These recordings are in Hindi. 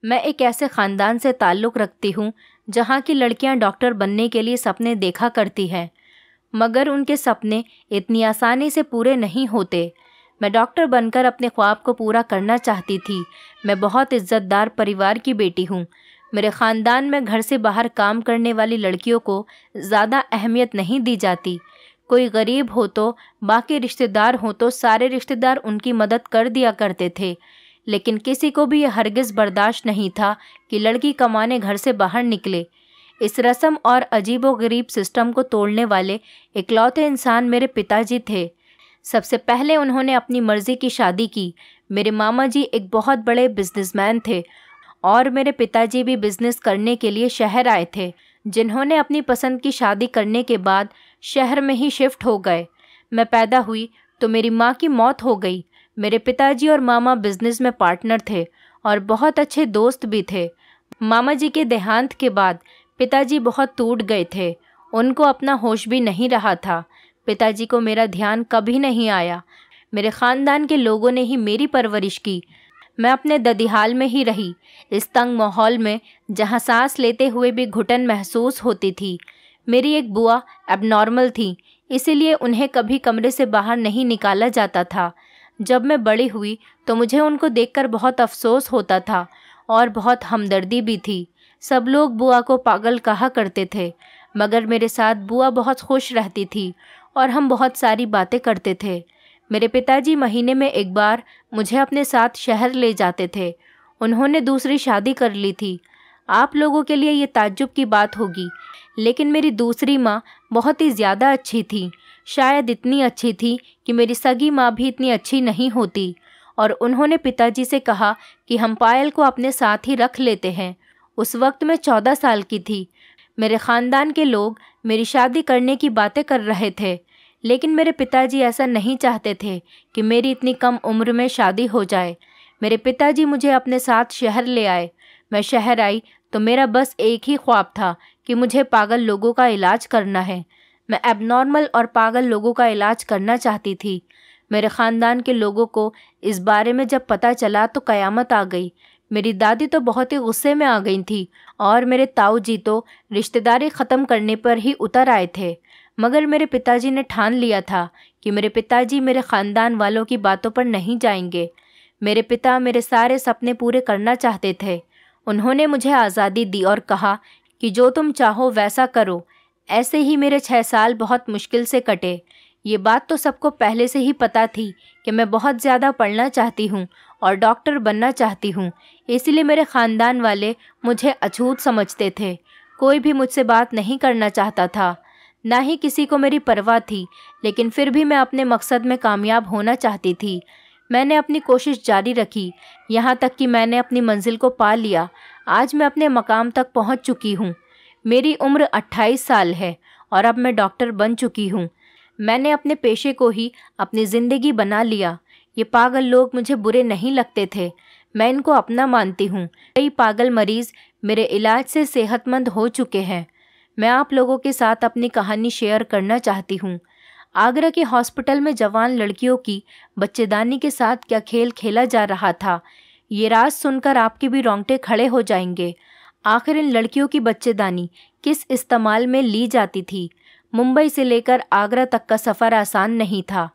मैं एक ऐसे ख़ानदान से ताल्लुक़ रखती हूँ जहाँ की लड़कियाँ डॉक्टर बनने के लिए सपने देखा करती हैं, मगर उनके सपने इतनी आसानी से पूरे नहीं होते। मैं डॉक्टर बनकर अपने ख्वाब को पूरा करना चाहती थी। मैं बहुत इज़्ज़तदार परिवार की बेटी हूँ। मेरे ख़ानदान में घर से बाहर काम करने वाली लड़कियों को ज़्यादा अहमियत नहीं दी जाती। कोई गरीब हो तो, बाकी रिश्तेदार हो तो सारे रिश्तेदार उनकी मदद कर दिया करते थे, लेकिन किसी को भी यह हरगिज़ बर्दाश्त नहीं था कि लड़की कमाने घर से बाहर निकले। इस रस्म और अजीबोगरीब सिस्टम को तोड़ने वाले इकलौते इंसान मेरे पिताजी थे। सबसे पहले उन्होंने अपनी मर्ज़ी की शादी की। मेरे मामा जी एक बहुत बड़े बिजनेसमैन थे और मेरे पिताजी भी बिज़नेस करने के लिए शहर आए थे, जिन्होंने अपनी पसंद की शादी करने के बाद शहर में ही शिफ्ट हो गए। मैं पैदा हुई तो मेरी माँ की मौत हो गई। मेरे पिताजी और मामा बिज़नेस में पार्टनर थे और बहुत अच्छे दोस्त भी थे। मामा जी के देहांत के बाद पिताजी बहुत टूट गए थे। उनको अपना होश भी नहीं रहा था। पिताजी को मेरा ध्यान कभी नहीं आया। मेरे ख़ानदान के लोगों ने ही मेरी परवरिश की। मैं अपने ददिहाल में ही रही, इस तंग माहौल में जहाँ सांस लेते हुए भी घुटन महसूस होती थी। मेरी एक बुआ एबनॉर्मल थी, इसीलिए उन्हें कभी कमरे से बाहर नहीं निकाला जाता था। जब मैं बड़ी हुई तो मुझे उनको देखकर बहुत अफसोस होता था और बहुत हमदर्दी भी थी। सब लोग बुआ को पागल कहा करते थे, मगर मेरे साथ बुआ बहुत खुश रहती थी और हम बहुत सारी बातें करते थे। मेरे पिताजी महीने में एक बार मुझे अपने साथ शहर ले जाते थे। उन्होंने दूसरी शादी कर ली थी। आप लोगों के लिए ये ताज्जुब की बात होगी, लेकिन मेरी दूसरी माँ बहुत ही ज़्यादा अच्छी थी। शायद इतनी अच्छी थी कि मेरी सगी माँ भी इतनी अच्छी नहीं होती। और उन्होंने पिताजी से कहा कि हम पायल को अपने साथ ही रख लेते हैं। उस वक्त मैं 14 साल की थी। मेरे ख़ानदान के लोग मेरी शादी करने की बातें कर रहे थे, लेकिन मेरे पिताजी ऐसा नहीं चाहते थे कि मेरी इतनी कम उम्र में शादी हो जाए। मेरे पिताजी मुझे अपने साथ शहर ले आए। मैं शहर आई तो मेरा बस एक ही ख्वाब था कि मुझे पागल लोगों का इलाज करना है। मैं एबनॉर्मल और पागल लोगों का इलाज करना चाहती थी। मेरे ख़ानदान के लोगों को इस बारे में जब पता चला तो क़यामत आ गई। मेरी दादी तो बहुत ही गुस्से में आ गई थी और मेरे ताऊ जी तो रिश्तेदारी ख़त्म करने पर ही उतर आए थे। मगर मेरे पिताजी ने ठान लिया था कि मेरे पिताजी मेरे ख़ानदान वालों की बातों पर नहीं जाएंगे। मेरे पिता मेरे सारे सपने पूरे करना चाहते थे। उन्होंने मुझे आज़ादी दी और कहा कि जो तुम चाहो वैसा करो। ऐसे ही मेरे 6 साल बहुत मुश्किल से कटे। ये बात तो सबको पहले से ही पता थी कि मैं बहुत ज़्यादा पढ़ना चाहती हूँ और डॉक्टर बनना चाहती हूँ, इसलिए मेरे ख़ानदान वाले मुझे अछूत समझते थे। कोई भी मुझसे बात नहीं करना चाहता था, ना ही किसी को मेरी परवाह थी, लेकिन फिर भी मैं अपने मकसद में कामयाब होना चाहती थी। मैंने अपनी कोशिश जारी रखी, यहाँ तक कि मैंने अपनी मंजिल को पा लिया। आज मैं अपने मकाम तक पहुँच चुकी हूँ। मेरी उम्र 28 साल है और अब मैं डॉक्टर बन चुकी हूँ। मैंने अपने पेशे को ही अपनी ज़िंदगी बना लिया। ये पागल लोग मुझे बुरे नहीं लगते थे, मैं इनको अपना मानती हूँ। कई पागल मरीज़ मेरे इलाज से सेहतमंद हो चुके हैं। मैं आप लोगों के साथ अपनी कहानी शेयर करना चाहती हूँ। आगरा के हॉस्पिटल में जवान लड़कियों की बच्चेदानी के साथ क्या खेल खेला जा रहा था, ये राज सुनकर आपके भी रोंगटे खड़े हो जाएंगे। आखिर इन लड़कियों की बच्चेदानी किस इस्तेमाल में ली जाती थी? मुंबई से लेकर आगरा तक का सफ़र आसान नहीं था।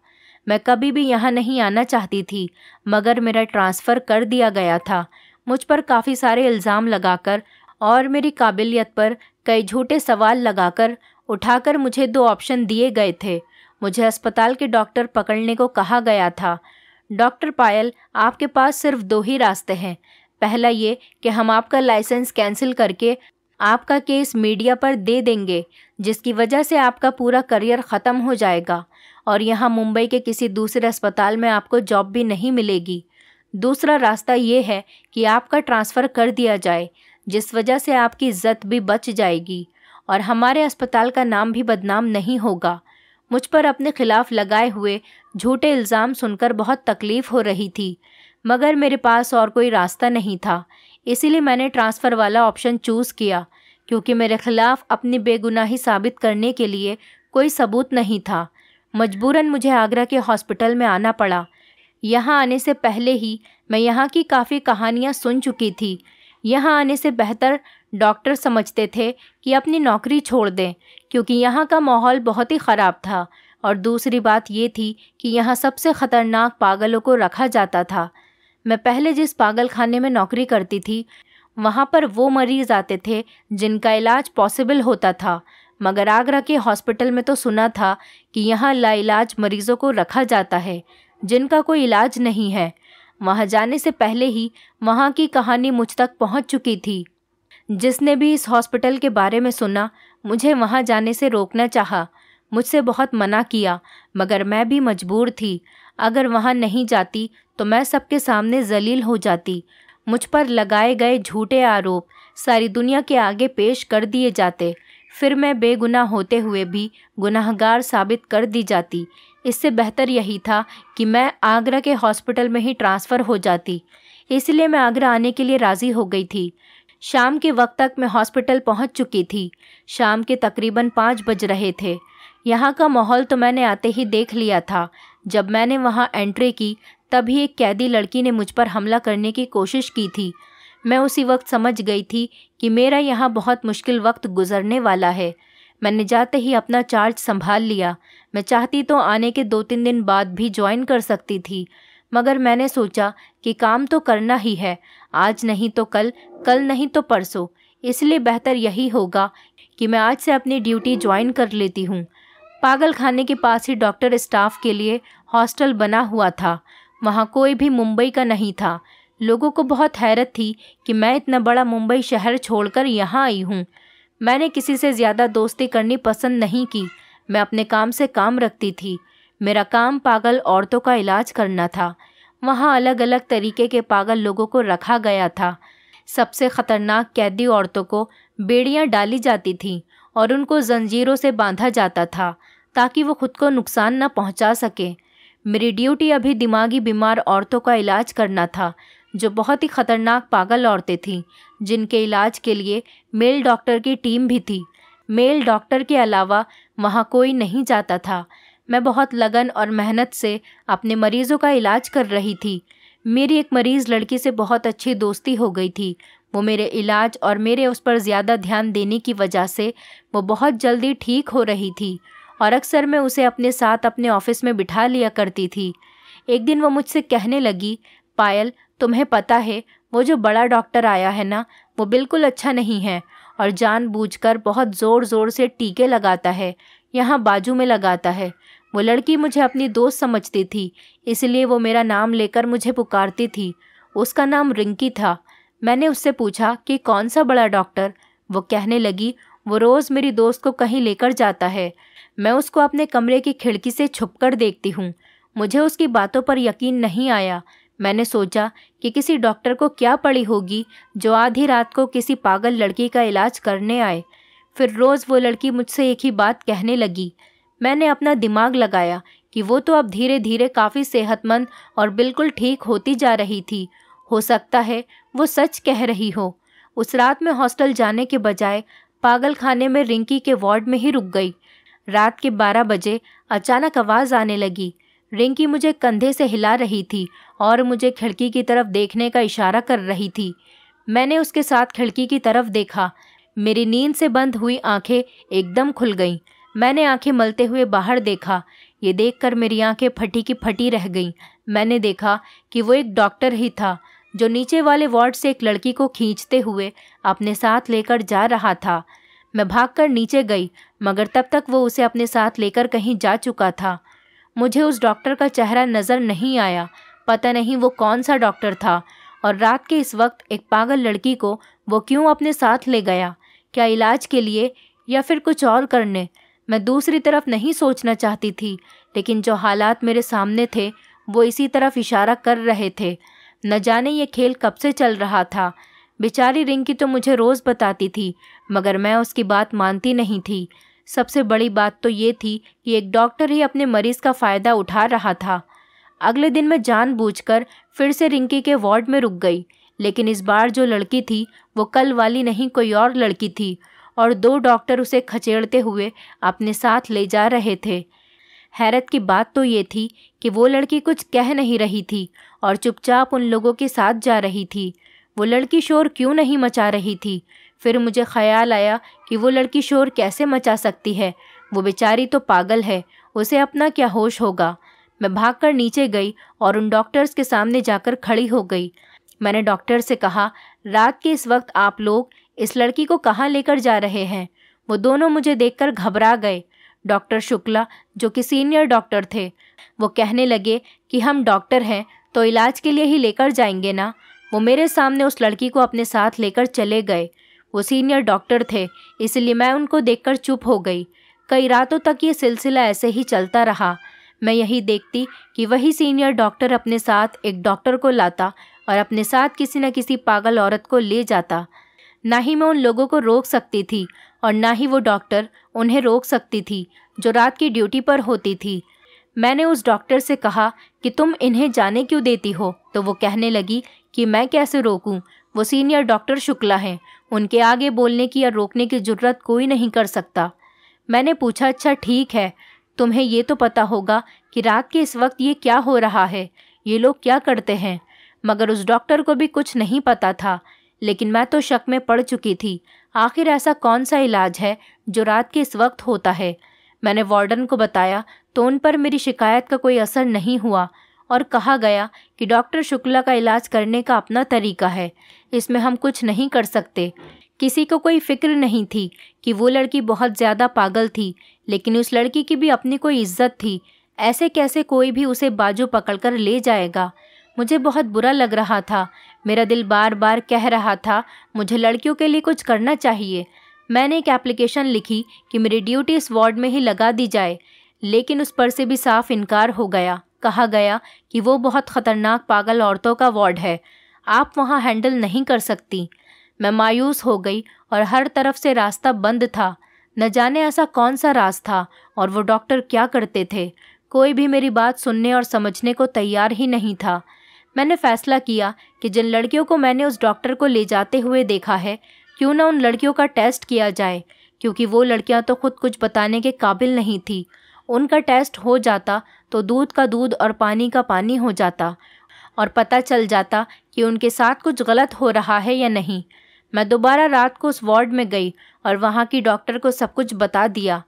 मैं कभी भी यहाँ नहीं आना चाहती थी, मगर मेरा ट्रांसफ़र कर दिया गया था। मुझ पर काफ़ी सारे इल्ज़ाम लगाकर और मेरी काबिलियत पर कई झूठे सवाल लगाकर उठाकर मुझे 2 ऑप्शन दिए गए थे। मुझे अस्पताल के डॉक्टर पकड़ने को कहा गया था। डॉक्टर पायल, आपके पास सिर्फ 2 ही रास्ते हैं। पहला ये कि हम आपका लाइसेंस कैंसिल करके आपका केस मीडिया पर दे देंगे, जिसकी वजह से आपका पूरा करियर ख़त्म हो जाएगा और यहाँ मुंबई के किसी दूसरे अस्पताल में आपको जॉब भी नहीं मिलेगी। दूसरा रास्ता ये है कि आपका ट्रांसफ़र कर दिया जाए, जिस वजह से आपकी इज्जत भी बच जाएगी और हमारे अस्पताल का नाम भी बदनाम नहीं होगा। मुझ पर अपने खिलाफ़ लगाए हुए झूठे इल्ज़ाम सुनकर बहुत तकलीफ़ हो रही थी, मगर मेरे पास और कोई रास्ता नहीं था। इसीलिए मैंने ट्रांसफ़र वाला ऑप्शन चूज़ किया, क्योंकि मेरे ख़िलाफ़ अपनी बेगुनाही साबित करने के लिए कोई सबूत नहीं था। मजबूरन मुझे आगरा के हॉस्पिटल में आना पड़ा। यहाँ आने से पहले ही मैं यहाँ की काफ़ी कहानियाँ सुन चुकी थी। यहाँ आने से बेहतर डॉक्टर समझते थे कि अपनी नौकरी छोड़ दें, क्योंकि यहाँ का माहौल बहुत ही ख़राब था। और दूसरी बात ये थी कि यहाँ सबसे ख़तरनाक पागलों को रखा जाता था। मैं पहले जिस पागल खाने में नौकरी करती थी, वहाँ पर वो मरीज़ आते थे जिनका इलाज पॉसिबल होता था, मगर आगरा के हॉस्पिटल में तो सुना था कि यहाँ लाइलाज मरीज़ों को रखा जाता है जिनका कोई इलाज नहीं है। वहाँ जाने से पहले ही वहाँ की कहानी मुझ तक पहुँच चुकी थी। जिसने भी इस हॉस्पिटल के बारे में सुना, मुझे वहाँ जाने से रोकना चाहा, मुझसे बहुत मना किया, मगर मैं भी मजबूर थी। अगर वहाँ नहीं जाती तो मैं सबके सामने जलील हो जाती। मुझ पर लगाए गए झूठे आरोप सारी दुनिया के आगे पेश कर दिए जाते, फिर मैं बेगुनाह होते हुए भी गुनाहगार साबित कर दी जाती। इससे बेहतर यही था कि मैं आगरा के हॉस्पिटल में ही ट्रांसफ़र हो जाती। इसलिए मैं आगरा आने के लिए राज़ी हो गई थी। शाम के वक्त तक मैं हॉस्पिटल पहुंच चुकी थी। शाम के तकरीबन 5 बज रहे थे। यहाँ का माहौल तो मैंने आते ही देख लिया था। जब मैंने वहाँ एंट्री की, तभी एक कैदी लड़की ने मुझ पर हमला करने की कोशिश की थी। मैं उसी वक्त समझ गई थी कि मेरा यहाँ बहुत मुश्किल वक्त गुजरने वाला है। मैंने जाते ही अपना चार्ज संभाल लिया। मैं चाहती तो आने के 2-3 दिन बाद भी ज्वाइन कर सकती थी, मगर मैंने सोचा कि काम तो करना ही है, आज नहीं तो कल, कल नहीं तो परसों। इसलिए बेहतर यही होगा कि मैं आज से अपनी ड्यूटी ज्वाइन कर लेती हूँ। पागल खाने के पास ही डॉक्टर स्टाफ के लिए हॉस्टल बना हुआ था। वहाँ कोई भी मुंबई का नहीं था। लोगों को बहुत हैरत थी कि मैं इतना बड़ा मुंबई शहर छोड़कर यहाँ आई हूँ। मैंने किसी से ज़्यादा दोस्ती करनी पसंद नहीं की। मैं अपने काम से काम रखती थी। मेरा काम पागल औरतों का इलाज करना था। वहाँ अलग अलग तरीके के पागल लोगों को रखा गया था। सबसे ख़तरनाक कैदी औरतों को बेड़ियाँ डाली जाती थीं और उनको जंजीरों से बांधा जाता था ताकि वो खुद को नुकसान न पहुँचा सके। मेरी ड्यूटी अभी दिमागी बीमार औरतों का इलाज करना था, जो बहुत ही ख़तरनाक पागल औरतें थीं, जिनके इलाज के लिए मेल डॉक्टर की टीम भी थी। मेल डॉक्टर के अलावा वहाँ कोई नहीं जाता था। मैं बहुत लगन और मेहनत से अपने मरीज़ों का इलाज कर रही थी। मेरी एक मरीज़ लड़की से बहुत अच्छी दोस्ती हो गई थी। वो मेरे इलाज और मेरे उस पर ज़्यादा ध्यान देने की वजह से वो बहुत जल्दी ठीक हो रही थी और अक्सर मैं उसे अपने साथ अपने ऑफिस में बिठा लिया करती थी। एक दिन वो मुझसे कहने लगी, पायल, तुम्हें पता है वो जो बड़ा डॉक्टर आया है ना, वो बिल्कुल अच्छा नहीं है और जानबूझकर बहुत ज़ोर ज़ोर से टीके लगाता है, यहाँ बाजू में लगाता है। वो लड़की मुझे अपनी दोस्त समझती थी, इसलिए वो मेरा नाम लेकर मुझे पुकारती थी। उसका नाम रिंकी था। मैंने उससे पूछा कि कौन सा बड़ा डॉक्टर? वो कहने लगी, वो रोज़ मेरी दोस्त को कहीं लेकर जाता है। मैं उसको अपने कमरे की खिड़की से छुपकर देखती हूँ। मुझे उसकी बातों पर यकीन नहीं आया। मैंने सोचा कि किसी डॉक्टर को क्या पड़ी होगी जो आधी रात को किसी पागल लड़की का इलाज करने आए। फिर रोज़ वो लड़की मुझसे एक ही बात कहने लगी। मैंने अपना दिमाग लगाया कि वो तो अब धीरे धीरे काफ़ी सेहतमंद और बिल्कुल ठीक होती जा रही थी। हो सकता है वो सच कह रही हो। उस रात में हॉस्टल जाने के बजाय पागल खाने में रिंकी के वार्ड में ही रुक गई। रात के 12 बजे अचानक आवाज़ आने लगी। रिंकी मुझे कंधे से हिला रही थी और मुझे खिड़की की तरफ देखने का इशारा कर रही थी। मैंने उसके साथ खिड़की की तरफ देखा। मेरी नींद से बंद हुई आंखें एकदम खुल गईं। मैंने आंखें मलते हुए बाहर देखा। ये देखकर मेरी आंखें फटी की फटी रह गईं। मैंने देखा कि वो एक डॉक्टर ही था जो नीचे वाले वार्ड से एक लड़की को खींचते हुए अपने साथ लेकर जा रहा था। मैं भागकर नीचे गई, मगर तब तक वो उसे अपने साथ लेकर कहीं जा चुका था। मुझे उस डॉक्टर का चेहरा नज़र नहीं आया। पता नहीं वो कौन सा डॉक्टर था और रात के इस वक्त एक पागल लड़की को वो क्यों अपने साथ ले गया? क्या इलाज के लिए या फिर कुछ और करने? मैं दूसरी तरफ नहीं सोचना चाहती थी, लेकिन जो हालात मेरे सामने थे वो इसी तरफ इशारा कर रहे थे। न जाने ये खेल कब से चल रहा था। बेचारी रिंकी तो मुझे रोज़ बताती थी, मगर मैं उसकी बात मानती नहीं थी। सबसे बड़ी बात तो ये थी कि एक डॉक्टर ही अपने मरीज़ का फ़ायदा उठा रहा था। अगले दिन मैं जानबूझकर फिर से रिंकी के वार्ड में रुक गई, लेकिन इस बार जो लड़की थी वो कल वाली नहीं, कोई और लड़की थी और 2 डॉक्टर उसे खचेड़ते हुए अपने साथ ले जा रहे थे। हैरत की बात तो ये थी कि वो लड़की कुछ कह नहीं रही थी और चुपचाप उन लोगों के साथ जा रही थी। वो लड़की शोर क्यों नहीं मचा रही थी। फिर मुझे ख्याल आया कि वो लड़की शोर कैसे मचा सकती है, वो बेचारी तो पागल है, उसे अपना क्या होश होगा। मैं भागकर नीचे गई और उन डॉक्टर्स के सामने जाकर खड़ी हो गई। मैंने डॉक्टर से कहा, रात के इस वक्त आप लोग इस लड़की को कहाँ लेकर जा रहे हैं। वो दोनों मुझे देखकर घबरा गए। डॉक्टर शुक्ला, जो कि सीनियर डॉक्टर थे, वो कहने लगे कि हम डॉक्टर हैं तो इलाज के लिए ही लेकर जाएंगे ना। वो मेरे सामने उस लड़की को अपने साथ लेकर चले गए। वो सीनियर डॉक्टर थे, इसलिए मैं उनको देखकर चुप हो गई। कई रातों तक ये सिलसिला ऐसे ही चलता रहा। मैं यही देखती कि वही सीनियर डॉक्टर अपने साथ एक डॉक्टर को लाता और अपने साथ किसी न किसी पागल औरत को ले जाता। ना ही मैं उन लोगों को रोक सकती थी और ना ही वो डॉक्टर उन्हें रोक सकती थी जो रात की ड्यूटी पर होती थी। मैंने उस डॉक्टर से कहा कि तुम इन्हें जाने क्यों देती हो, तो वो कहने लगी कि मैं कैसे रोकूं, वो सीनियर डॉक्टर शुक्ला हैं, उनके आगे बोलने की या रोकने की जुर्रत कोई नहीं कर सकता। मैंने पूछा, अच्छा ठीक है, तुम्हें ये तो पता होगा कि रात के इस वक्त ये क्या हो रहा है, ये लोग क्या करते हैं। मगर उस डॉक्टर को भी कुछ नहीं पता था, लेकिन मैं तो शक में पड़ चुकी थी। आखिर ऐसा कौन सा इलाज है जो रात के इस वक्त होता है। मैंने वार्डन को बताया तो उन पर मेरी शिकायत का कोई असर नहीं हुआ और कहा गया कि डॉक्टर शुक्ला का इलाज करने का अपना तरीका है, इसमें हम कुछ नहीं कर सकते। किसी को कोई फिक्र नहीं थी कि वो लड़की बहुत ज़्यादा पागल थी, लेकिन उस लड़की की भी अपनी कोई इज्जत थी। ऐसे कैसे कोई भी उसे बाजू पकड़कर ले जाएगा। मुझे बहुत बुरा लग रहा था। मेरा दिल बार बार कह रहा था मुझे लड़कियों के लिए कुछ करना चाहिए। मैंने एक एप्लीकेशन लिखी कि मेरी ड्यूटी इस वार्ड में ही लगा दी जाए, लेकिन उस पर से भी साफ इनकार हो गया। कहा गया कि वो बहुत ख़तरनाक पागल औरतों का वार्ड है, आप वहाँ हैंडल नहीं कर सकती। मैं मायूस हो गई और हर तरफ से रास्ता बंद था। न जाने ऐसा कौन सा राज था और वो डॉक्टर क्या करते थे। कोई भी मेरी बात सुनने और समझने को तैयार ही नहीं था। मैंने फैसला किया कि जिन लड़कियों को मैंने उस डॉक्टर को ले जाते हुए देखा है, क्यों ना उन लड़कियों का टेस्ट किया जाए, क्योंकि वो लड़कियां तो खुद कुछ बताने के काबिल नहीं थी। उनका टेस्ट हो जाता तो दूध का दूध और पानी का पानी हो जाता और पता चल जाता कि उनके साथ कुछ गलत हो रहा है या नहीं। मैं दोबारा रात को उस वार्ड में गई और वहाँ की डॉक्टर को सब कुछ बता दिया।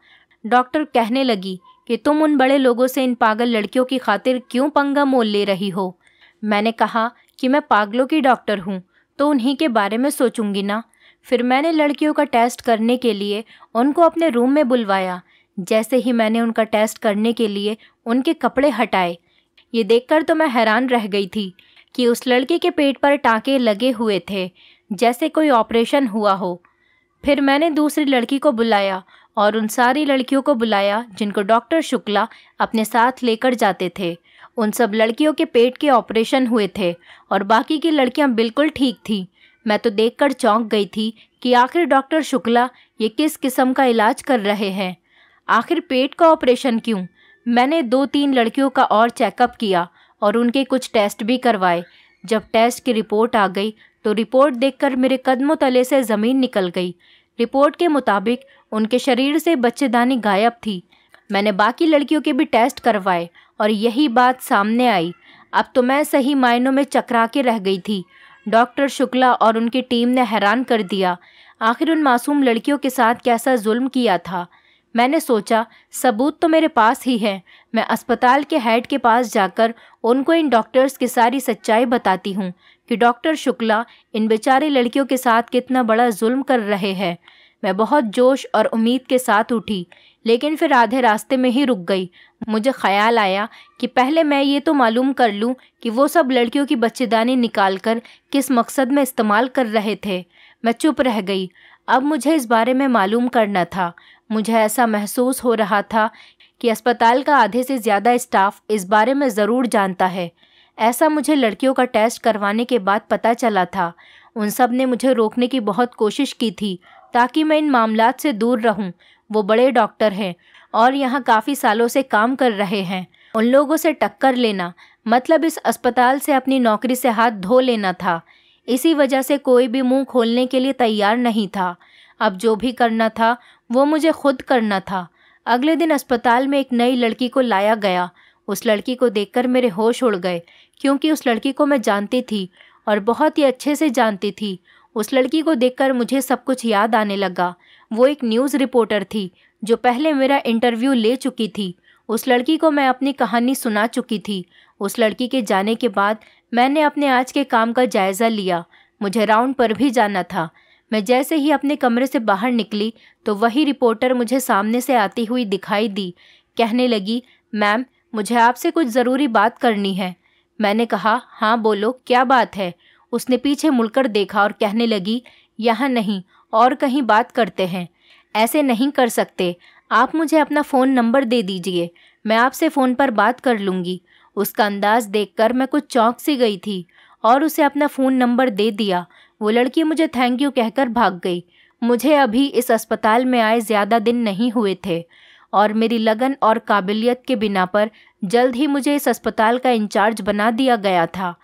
डॉक्टर कहने लगी कि तुम उन बड़े लोगों से इन पागल लड़कियों की खातिर क्यों पंगा मोल ले रही हो। मैंने कहा कि मैं पागलों की डॉक्टर हूँ तो उन्हीं के बारे में सोचूंगी ना। फिर मैंने लड़कियों का टेस्ट करने के लिए उनको अपने रूम में बुलवाया। जैसे ही मैंने उनका टेस्ट करने के लिए उनके कपड़े हटाए, ये देखकर तो मैं हैरान रह गई थी कि उस लड़के के पेट पर टाँके लगे हुए थे, जैसे कोई ऑपरेशन हुआ हो। फिर मैंने दूसरी लड़की को बुलाया और उन सारी लड़कियों को बुलाया जिनको डॉक्टर शुक्ला अपने साथ लेकर जाते थे। उन सब लड़कियों के पेट के ऑपरेशन हुए थे और बाकी की लड़कियां बिल्कुल ठीक थीं। मैं तो देखकर चौंक गई थी कि आखिर डॉक्टर शुक्ला ये किस किस्म का इलाज कर रहे हैं। आखिर पेट का ऑपरेशन क्यों? मैंने 2-3 लड़कियों का और चेकअप किया और उनके कुछ टेस्ट भी करवाए। जब टेस्ट की रिपोर्ट आ गई तो रिपोर्ट देखकर मेरे कदमों तले से ज़मीन निकल गई। रिपोर्ट के मुताबिक उनके शरीर से बच्चेदानी गायब थी। मैंने बाकी लड़कियों के भी टेस्ट करवाए और यही बात सामने आई। अब तो मैं सही मायनों में चकरा के रह गई थी। डॉक्टर शुक्ला और उनकी टीम ने हैरान कर दिया। आखिर उन मासूम लड़कियों के साथ कैसा जुल्म किया था। मैंने सोचा सबूत तो मेरे पास ही है। मैं अस्पताल के हेड के पास जाकर उनको इन डॉक्टर्स की सारी सच्चाई बताती हूँ कि डॉक्टर शुक्ला इन बेचारी लड़कियों के साथ कितना बड़ा जुल्म कर रहे हैं। मैं बहुत जोश और उम्मीद के साथ उठी, लेकिन फिर आधे रास्ते में ही रुक गई। मुझे ख्याल आया कि पहले मैं ये तो मालूम कर लूँ कि वो सब लड़कियों की बच्चेदानी निकालकर किस मकसद में इस्तेमाल कर रहे थे। मैं चुप रह गई। अब मुझे इस बारे में मालूम करना था। मुझे ऐसा महसूस हो रहा था कि अस्पताल का आधे से ज़्यादा स्टाफ इस बारे में ज़रूर जानता है। ऐसा मुझे लड़कियों का टेस्ट करवाने के बाद पता चला था। उन सब ने मुझे रोकने की बहुत कोशिश की थी ताकि मैं इन मामलात से दूर रहूं। वो बड़े डॉक्टर हैं और यहाँ काफ़ी सालों से काम कर रहे हैं। उन लोगों से टक्कर लेना मतलब इस अस्पताल से अपनी नौकरी से हाथ धो लेना था। इसी वजह से कोई भी मुंह खोलने के लिए तैयार नहीं था। अब जो भी करना था वो मुझे खुद करना था। अगले दिन अस्पताल में एक नई लड़की को लाया गया। उस लड़की को देखकर मेरे होश उड़ गए, क्योंकि उस लड़की को मैं जानती थी और बहुत ही अच्छे से जानती थी। उस लड़की को देखकर मुझे सब कुछ याद आने लगा। वो एक न्यूज़ रिपोर्टर थी जो पहले मेरा इंटरव्यू ले चुकी थी। उस लड़की को मैं अपनी कहानी सुना चुकी थी। उस लड़की के जाने के बाद मैंने अपने आज के काम का जायज़ा लिया। मुझे राउंड पर भी जाना था। मैं जैसे ही अपने कमरे से बाहर निकली तो वही रिपोर्टर मुझे सामने से आती हुई दिखाई दी। कहने लगी, मैम, मुझे आपसे कुछ ज़रूरी बात करनी है। मैंने कहा, हाँ बोलो, क्या बात है। उसने पीछे मुड़कर देखा और कहने लगी, यहाँ नहीं, और कहीं बात करते हैं। ऐसे नहीं कर सकते, आप मुझे अपना फ़ोन नंबर दे दीजिए, मैं आपसे फ़ोन पर बात कर लूँगी। उसका अंदाज देखकर मैं कुछ चौंक सी गई थी और उसे अपना फ़ोन नंबर दे दिया। वो लड़की मुझे थैंक यू कहकर भाग गई। मुझे अभी इस अस्पताल में आए ज़्यादा दिन नहीं हुए थे और मेरी लगन और काबिलियत के बिना पर जल्द ही मुझे इस अस्पताल का इंचार्ज बना दिया गया था।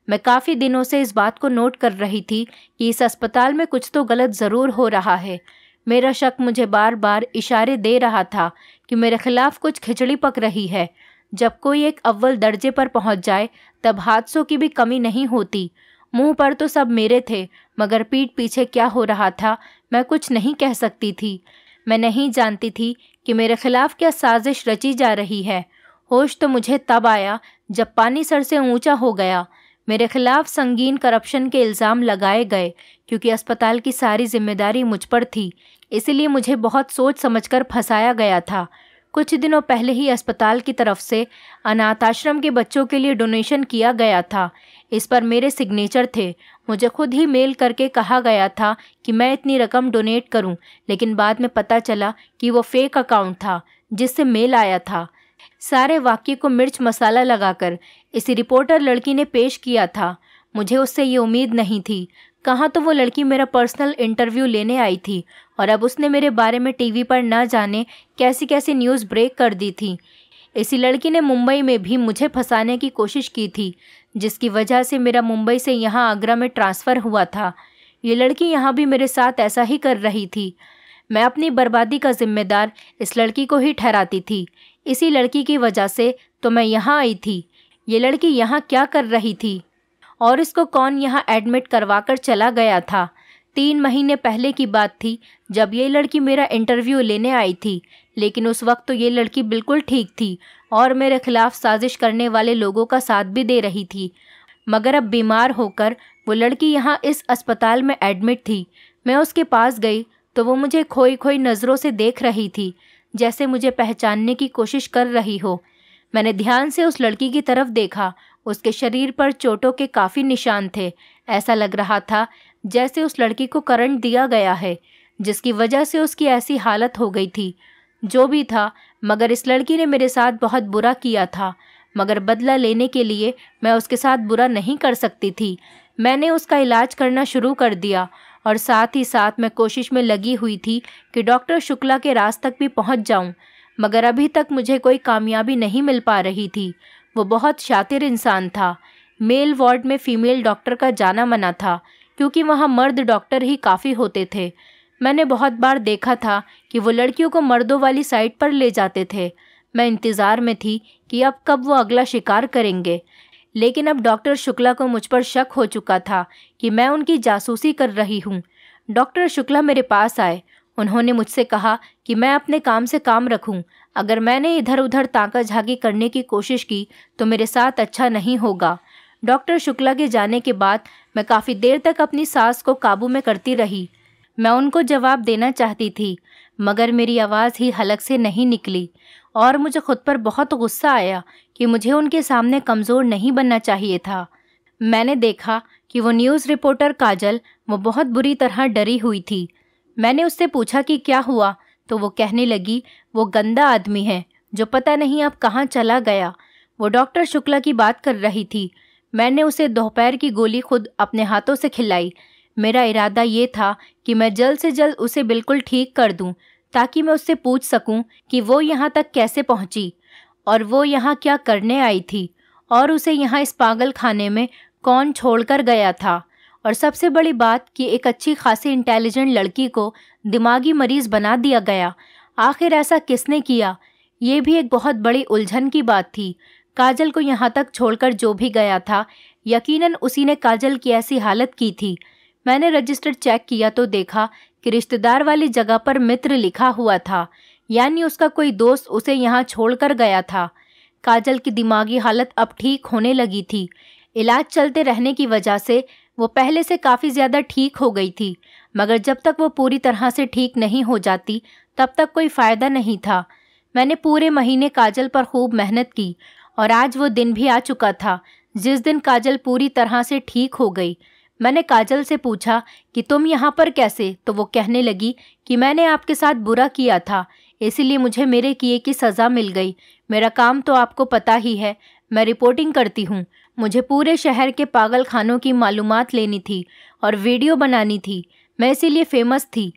मैं काफ़ी दिनों से इस बात को नोट कर रही थी कि इस अस्पताल में कुछ तो गलत ज़रूर हो रहा है। मेरा शक मुझे बार बार इशारे दे रहा था कि मेरे खिलाफ कुछ खिचड़ी पक रही है। जब कोई एक अव्वल दर्जे पर पहुंच जाए तब हादसों की भी कमी नहीं होती। मुंह पर तो सब मेरे थे, मगर पीठ पीछे क्या हो रहा था मैं कुछ नहीं कह सकती थी। मैं नहीं जानती थी कि मेरे खिलाफ क्या साजिश रची जा रही है। होश तो मुझे तब आया जब पानी सर से ऊंचा हो गया। मेरे खिलाफ संगीन करप्शन के इल्ज़ाम लगाए गए क्योंकि अस्पताल की सारी जिम्मेदारी मुझ पर थी। इसलिए मुझे बहुत सोच समझकर फंसाया गया था। कुछ दिनों पहले ही अस्पताल की तरफ से अनाथ आश्रम के बच्चों के लिए डोनेशन किया गया था। इस पर मेरे सिग्नेचर थे। मुझे खुद ही मेल करके कहा गया था कि मैं इतनी रकम डोनेट करूं, लेकिन बाद में पता चला कि वो फेक अकाउंट था जिससे मेल आया था। सारे वाक्य को मिर्च मसाला लगाकर इसी रिपोर्टर लड़की ने पेश किया था। मुझे उससे ये उम्मीद नहीं थी। कहाँ तो वो लड़की मेरा पर्सनल इंटरव्यू लेने आई थी और अब उसने मेरे बारे में टीवी पर ना जाने कैसी कैसी न्यूज़ ब्रेक कर दी थी। इसी लड़की ने मुंबई में भी मुझे फंसाने की कोशिश की थी, जिसकी वजह से मेरा मुंबई से यहाँ आगरा में ट्रांसफ़र हुआ था। ये लड़की यहाँ भी मेरे साथ ऐसा ही कर रही थी। मैं अपनी बर्बादी का जिम्मेदार इस लड़की को ही ठहराती थी। इसी लड़की की वजह से तो मैं यहाँ आई थी। ये लड़की यहाँ क्या कर रही थी और इसको कौन यहाँ एडमिट करवा कर चला गया था। 3 महीने पहले की बात थी जब ये लड़की मेरा इंटरव्यू लेने आई थी, लेकिन उस वक्त तो ये लड़की बिल्कुल ठीक थी और मेरे खिलाफ साजिश करने वाले लोगों का साथ भी दे रही थी। मगर अब बीमार होकर वो लड़की यहाँ इस अस्पताल में एडमिट थी। मैं उसके पास गई तो वो मुझे खोई खोई नज़रों से देख रही थी, जैसे मुझे पहचानने की कोशिश कर रही हो। मैंने ध्यान से उस लड़की की तरफ देखा। उसके शरीर पर चोटों के काफ़ी निशान थे। ऐसा लग रहा था जैसे उस लड़की को करंट दिया गया है, जिसकी वजह से उसकी ऐसी हालत हो गई थी। जो भी था, मगर इस लड़की ने मेरे साथ बहुत बुरा किया था, मगर बदला लेने के लिए मैं उसके साथ बुरा नहीं कर सकती थी। मैंने उसका इलाज करना शुरू कर दिया और साथ ही साथ मैं कोशिश में लगी हुई थी कि डॉक्टर शुक्ला के राज तक भी पहुंच जाऊं, मगर अभी तक मुझे कोई कामयाबी नहीं मिल पा रही थी। वो बहुत शातिर इंसान था। मेल वार्ड में फ़ीमेल डॉक्टर का जाना मना था क्योंकि वहाँ मर्द डॉक्टर ही काफ़ी होते थे। मैंने बहुत बार देखा था कि वो लड़कियों को मर्दों वाली साइड पर ले जाते थे। मैं इंतज़ार में थी कि अब कब वो अगला शिकार करेंगे, लेकिन अब डॉक्टर शुक्ला को मुझ पर शक हो चुका था कि मैं उनकी जासूसी कर रही हूँ। डॉक्टर शुक्ला मेरे पास आए। उन्होंने मुझसे कहा कि मैं अपने काम से काम रखूं। अगर मैंने इधर उधर ताका झाकी करने की कोशिश की तो मेरे साथ अच्छा नहीं होगा। डॉक्टर शुक्ला के जाने के बाद मैं काफ़ी देर तक अपनी सांस को काबू में करती रही। मैं उनको जवाब देना चाहती थी, मगर मेरी आवाज़ ही हलक से नहीं निकली और मुझे खुद पर बहुत गुस्सा आया कि मुझे उनके सामने कमज़ोर नहीं बनना चाहिए था। मैंने देखा कि वो न्यूज़ रिपोर्टर काजल वो बहुत बुरी तरह डरी हुई थी। मैंने उससे पूछा कि क्या हुआ, तो वो कहने लगी, वो गंदा आदमी है जो पता नहीं अब कहाँ चला गया। वो डॉक्टर शुक्ला की बात कर रही थी। मैंने उसे दोपहर की गोली खुद अपने हाथों से खिलाई। मेरा इरादा ये था कि मैं जल्द से जल्द उसे बिल्कुल ठीक कर दूं, ताकि मैं उससे पूछ सकूं कि वो यहाँ तक कैसे पहुँची और वो यहाँ क्या करने आई थी और उसे यहाँ इस पागल खाने में कौन छोड़कर गया था। और सबसे बड़ी बात कि एक अच्छी खासी इंटेलिजेंट लड़की को दिमागी मरीज़ बना दिया गया। आखिर ऐसा किसने किया? ये भी एक बहुत बड़ी उलझन की बात थी। काजल को यहाँ तक छोड़कर जो भी गया था, यकीनन उसी ने काजल की ऐसी हालत की थी। मैंने रजिस्टर चेक किया तो देखा कि रिश्तेदार वाली जगह पर मित्र लिखा हुआ था, यानी उसका कोई दोस्त उसे यहाँ छोड़कर गया था। काजल की दिमागी हालत अब ठीक होने लगी थी। इलाज चलते रहने की वजह से वो पहले से काफ़ी ज़्यादा ठीक हो गई थी, मगर जब तक वो पूरी तरह से ठीक नहीं हो जाती तब तक कोई फ़ायदा नहीं था। मैंने पूरे महीने काजल पर खूब मेहनत की और आज वो दिन भी आ चुका था जिस दिन काजल पूरी तरह से ठीक हो गई। मैंने काजल से पूछा कि तुम यहाँ पर कैसे, तो वो कहने लगी कि मैंने आपके साथ बुरा किया था, इसीलिए मुझे मेरे किए की सज़ा मिल गई। मेरा काम तो आपको पता ही है, मैं रिपोर्टिंग करती हूँ। मुझे पूरे शहर के पागल खानों की मालूमात लेनी थी और वीडियो बनानी थी। मैं इसीलिए फेमस थी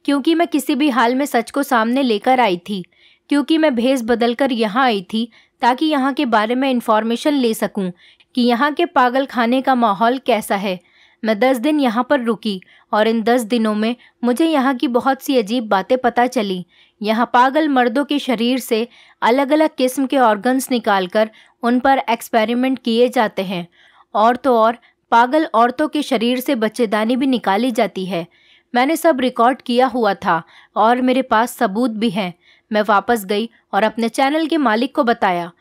क्योंकि मैं किसी भी हाल में सच को सामने लेकर आई थी, क्योंकि मैं भेष बदल कर यहाँ आई थी ताकि यहाँ के बारे में इंफॉर्मेशन ले सकूँ कि यहाँ के पागल खाने का माहौल कैसा है। मैं 10 दिन यहाँ पर रुकी और इन 10 दिनों में मुझे यहाँ की बहुत सी अजीब बातें पता चली। यहाँ पागल मर्दों के शरीर से अलग अलग किस्म के ऑर्गन्स निकालकर उन पर एक्सपेरिमेंट किए जाते हैं, और तो और पागल औरतों के शरीर से बच्चेदानी भी निकाली जाती है। मैंने सब रिकॉर्ड किया हुआ था और मेरे पास सबूत भी हैं। मैं वापस गई और अपने चैनल के मालिक को बताया।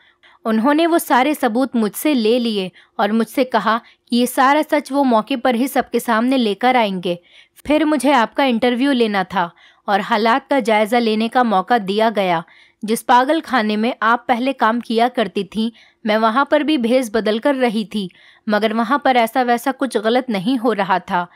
उन्होंने वो सारे सबूत मुझसे ले लिए और मुझसे कहा कि ये सारा सच वो मौके पर ही सबके सामने लेकर आएंगे। फिर मुझे आपका इंटरव्यू लेना था और हालात का जायज़ा लेने का मौका दिया गया। जिस पागल खाने में आप पहले काम किया करती थी, मैं वहाँ पर भी भेष बदल कर रही थी, मगर वहाँ पर ऐसा वैसा कुछ गलत नहीं हो रहा था।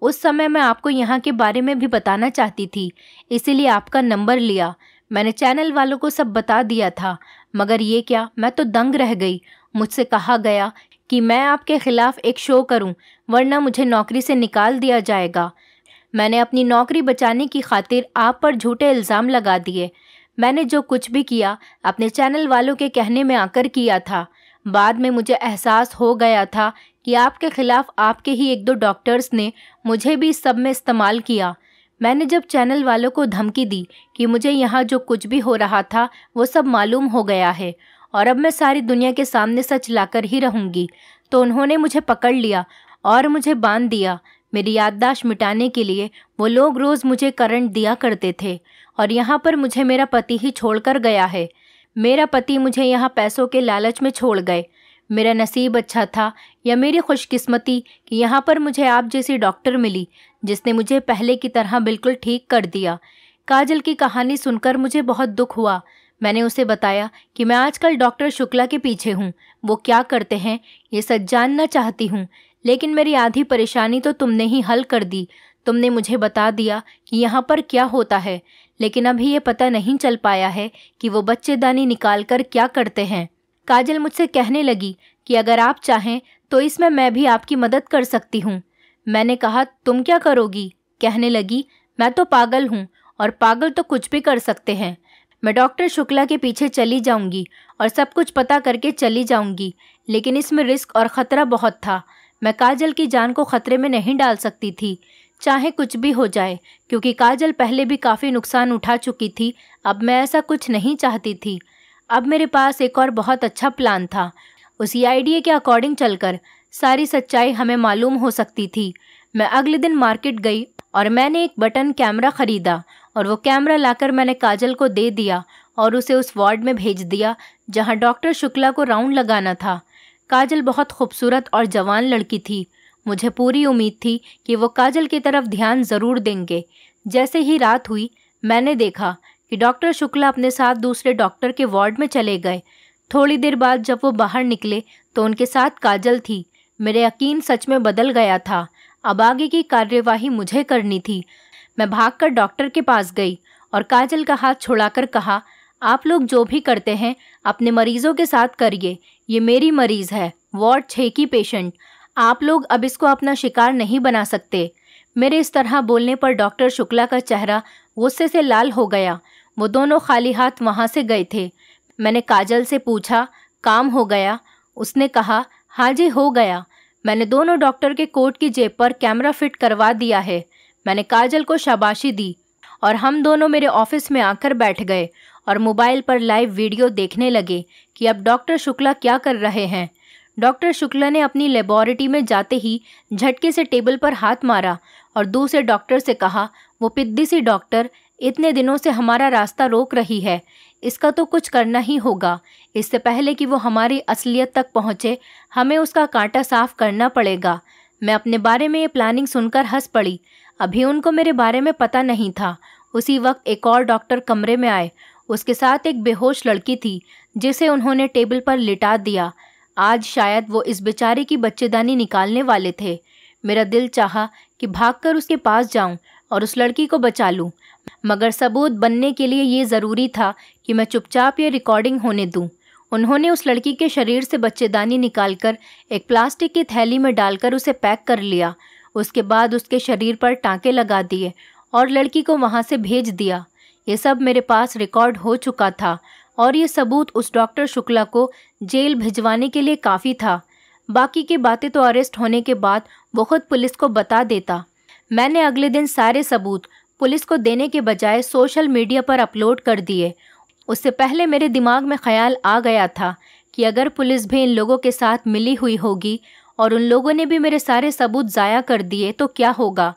उस समय मैं आपको यहाँ के बारे में भी बताना चाहती थी, इसीलिए आपका नंबर लिया। मैंने चैनल वालों को सब बता दिया था, मगर ये क्या, मैं तो दंग रह गई। मुझसे कहा गया कि मैं आपके खिलाफ एक शो करूं, वरना मुझे नौकरी से निकाल दिया जाएगा। मैंने अपनी नौकरी बचाने की खातिर आप पर झूठे इल्ज़ाम लगा दिए। मैंने जो कुछ भी किया अपने चैनल वालों के कहने में आकर किया था। बाद में मुझे एहसास हो गया था कि आपके खिलाफ आपके ही 1-2 डॉक्टर्स ने मुझे भी इस सब में इस्तेमाल किया। मैंने जब चैनल वालों को धमकी दी कि मुझे यहाँ जो कुछ भी हो रहा था वो सब मालूम हो गया है और अब मैं सारी दुनिया के सामने सच लाकर ही रहूँगी, तो उन्होंने मुझे पकड़ लिया और मुझे बांध दिया। मेरी याददाश्त मिटाने के लिए वो लोग रोज़ मुझे करंट दिया करते थे और यहाँ पर मुझे मेरा पति ही छोड़कर गया है। मेरा पति मुझे यहाँ पैसों के लालच में छोड़ गए। मेरा नसीब अच्छा था या मेरी खुशकिस्मती कि यहाँ पर मुझे आप जैसी डॉक्टर मिली जिसने मुझे पहले की तरह बिल्कुल ठीक कर दिया। काजल की कहानी सुनकर मुझे बहुत दुख हुआ। मैंने उसे बताया कि मैं आजकल डॉक्टर शुक्ला के पीछे हूँ, वो क्या करते हैं ये सच जानना चाहती हूँ, लेकिन मेरी आधी परेशानी तो तुमने ही हल कर दी। तुमने मुझे बता दिया कि यहाँ पर क्या होता है, लेकिन अभी ये पता नहीं चल पाया है कि वो बच्चेदानी निकाल कर क्या करते हैं। काजल मुझसे कहने लगी कि अगर आप चाहें तो इसमें मैं भी आपकी मदद कर सकती हूँ। मैंने कहा, तुम क्या करोगी? कहने लगी, मैं तो पागल हूँ और पागल तो कुछ भी कर सकते हैं। मैं डॉक्टर शुक्ला के पीछे चली जाऊँगी और सब कुछ पता करके चली जाऊँगी, लेकिन इसमें रिस्क और ख़तरा बहुत था। मैं काजल की जान को ख़तरे में नहीं डाल सकती थी, चाहे कुछ भी हो जाए, क्योंकि काजल पहले भी काफ़ी नुकसान उठा चुकी थी। अब मैं ऐसा कुछ नहीं चाहती थी। अब मेरे पास एक और बहुत अच्छा प्लान था। उसी आइडिया के अकॉर्डिंग चलकर सारी सच्चाई हमें मालूम हो सकती थी। मैं अगले दिन मार्केट गई और मैंने एक बटन कैमरा ख़रीदा और वो कैमरा लाकर मैंने काजल को दे दिया और उसे उस वार्ड में भेज दिया जहां डॉक्टर शुक्ला को राउंड लगाना था। काजल बहुत खूबसूरत और जवान लड़की थी। मुझे पूरी उम्मीद थी कि वो काजल की तरफ ध्यान ज़रूर देंगे। जैसे ही रात हुई, मैंने देखा कि डॉक्टर शुक्ला अपने साथ दूसरे डॉक्टर के वार्ड में चले गए। थोड़ी देर बाद जब वो बाहर निकले तो उनके साथ काजल थी। मेरे यकीन सच में बदल गया था। अब आगे की कार्यवाही मुझे करनी थी। मैं भागकर डॉक्टर के पास गई और काजल का हाथ छुड़ाकर कहा, आप लोग जो भी करते हैं अपने मरीजों के साथ करिए। ये मेरी मरीज़ है, वार्ड 6 की पेशेंट। आप लोग अब इसको अपना शिकार नहीं बना सकते। मेरे इस तरह बोलने पर डॉक्टर शुक्ला का चेहरा गुस्से से लाल हो गया। वो दोनों खाली हाथ वहाँ से गए थे। मैंने काजल से पूछा, काम हो गया? उसने कहा, हाँ जी हो गया। मैंने दोनों डॉक्टर के कोट की जेब पर कैमरा फिट करवा दिया है। मैंने काजल को शाबाशी दी और हम दोनों मेरे ऑफिस में आकर बैठ गए और मोबाइल पर लाइव वीडियो देखने लगे कि अब डॉक्टर शुक्ला क्या कर रहे हैं। डॉक्टर शुक्ला ने अपनी लेबोरेटरी में जाते ही झटके से टेबल पर हाथ मारा और दूसरे डॉक्टर से कहा, वो पिद्दी सी डॉक्टर इतने दिनों से हमारा रास्ता रोक रही है, इसका तो कुछ करना ही होगा। इससे पहले कि वो हमारी असलियत तक पहुँचे, हमें उसका कांटा साफ करना पड़ेगा। मैं अपने बारे में ये प्लानिंग सुनकर हंस पड़ी। अभी उनको मेरे बारे में पता नहीं था। उसी वक्त एक और डॉक्टर कमरे में आए। उसके साथ एक बेहोश लड़की थी जिसे उन्होंने टेबल पर लिटा दिया। आज शायद वो इस बेचारे की बच्चेदानी निकालने वाले थे। मेरा दिल चाहा कि भागकर उसके पास जाऊं और उस लड़की को बचा लूं, मगर सबूत बनने के लिए ये ज़रूरी था कि मैं चुपचाप ये रिकॉर्डिंग होने दूं। उन्होंने उस लड़की के शरीर से बच्चेदानी निकालकर एक प्लास्टिक की थैली में डालकर उसे पैक कर लिया। उसके बाद उसके शरीर पर टाँके लगा दिए और लड़की को वहाँ से भेज दिया। ये सब मेरे पास रिकॉर्ड हो चुका था और ये सबूत उस डॉक्टर शुक्ला को जेल भिजवाने के लिए काफ़ी था। बाकी की बातें तो अरेस्ट होने के बाद वो खुद पुलिस को बता देता। मैंने अगले दिन सारे सबूत पुलिस को देने के बजाय सोशल मीडिया पर अपलोड कर दिए। उससे पहले मेरे दिमाग में ख्याल आ गया था कि अगर पुलिस भी इन लोगों के साथ मिली हुई होगी और उन लोगों ने भी मेरे सारे सबूत ज़ाया कर दिए तो क्या होगा।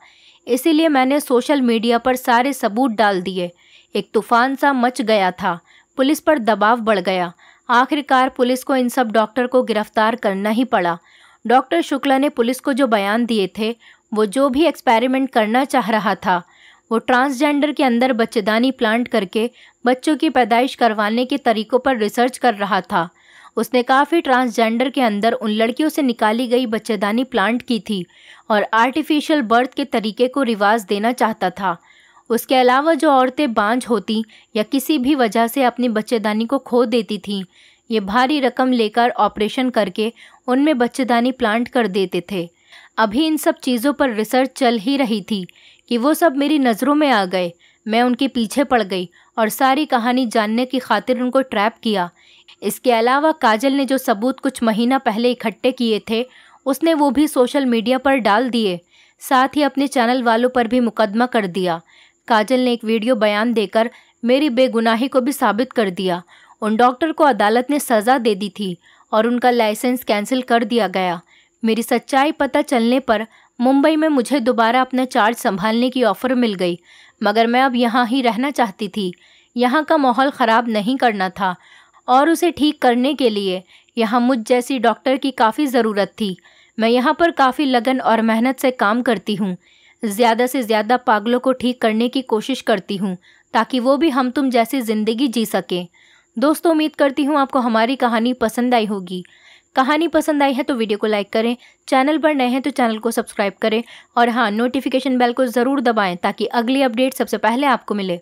इसीलिए मैंने सोशल मीडिया पर सारे सबूत डाल दिए। एक तूफान सा मच गया था। पुलिस पर दबाव बढ़ गया। आखिरकार पुलिस को इन सब डॉक्टर को गिरफ्तार करना ही पड़ा। डॉक्टर शुक्ला ने पुलिस को जो बयान दिए थे, वो जो भी एक्सपेरिमेंट करना चाह रहा था, वो ट्रांसजेंडर के अंदर बच्चेदानी प्लांट करके बच्चों की पैदाइश करवाने के तरीकों पर रिसर्च कर रहा था। उसने काफ़ी ट्रांसजेंडर के अंदर उन लड़कियों से निकाली गई बच्चेदानी प्लांट की थी और आर्टिफिशियल बर्थ के तरीके को रिवाज देना चाहता था। उसके अलावा जो औरतें बांझ होती या किसी भी वजह से अपनी बच्चेदानी को खो देती थीं, ये भारी रकम लेकर ऑपरेशन करके उनमें बच्चेदानी प्लांट कर देते थे। अभी इन सब चीज़ों पर रिसर्च चल ही रही थी कि वो सब मेरी नज़रों में आ गए। मैं उनके पीछे पड़ गई और सारी कहानी जानने की खातिर उनको ट्रैप किया। इसके अलावा काजल ने जो सबूत कुछ महीना पहले इकट्ठे किए थे, उसने वो भी सोशल मीडिया पर डाल दिए। साथ ही अपने चैनल वालों पर भी मुकदमा कर दिया। काजल ने एक वीडियो बयान देकर मेरी बेगुनाही को भी साबित कर दिया। उन डॉक्टर को अदालत ने सज़ा दे दी थी और उनका लाइसेंस कैंसिल कर दिया गया। मेरी सच्चाई पता चलने पर मुंबई में मुझे दोबारा अपना चार्ज संभालने की ऑफ़र मिल गई, मगर मैं अब यहाँ ही रहना चाहती थी। यहाँ का माहौल ख़राब नहीं करना था और उसे ठीक करने के लिए यहाँ मुझ जैसी डॉक्टर की काफ़ी ज़रूरत थी। मैं यहाँ पर काफ़ी लगन और मेहनत से काम करती हूँ। ज़्यादा से ज़्यादा पागलों को ठीक करने की कोशिश करती हूँ ताकि वो भी हम तुम जैसी ज़िंदगी जी सकें। दोस्तों, उम्मीद करती हूँ आपको हमारी कहानी पसंद आई होगी। कहानी पसंद आई है तो वीडियो को लाइक करें, चैनल पर नए हैं तो चैनल को सब्सक्राइब करें और हाँ, नोटिफिकेशन बेल को ज़रूर दबाएं ताकि अगली अपडेट सबसे पहले आपको मिले।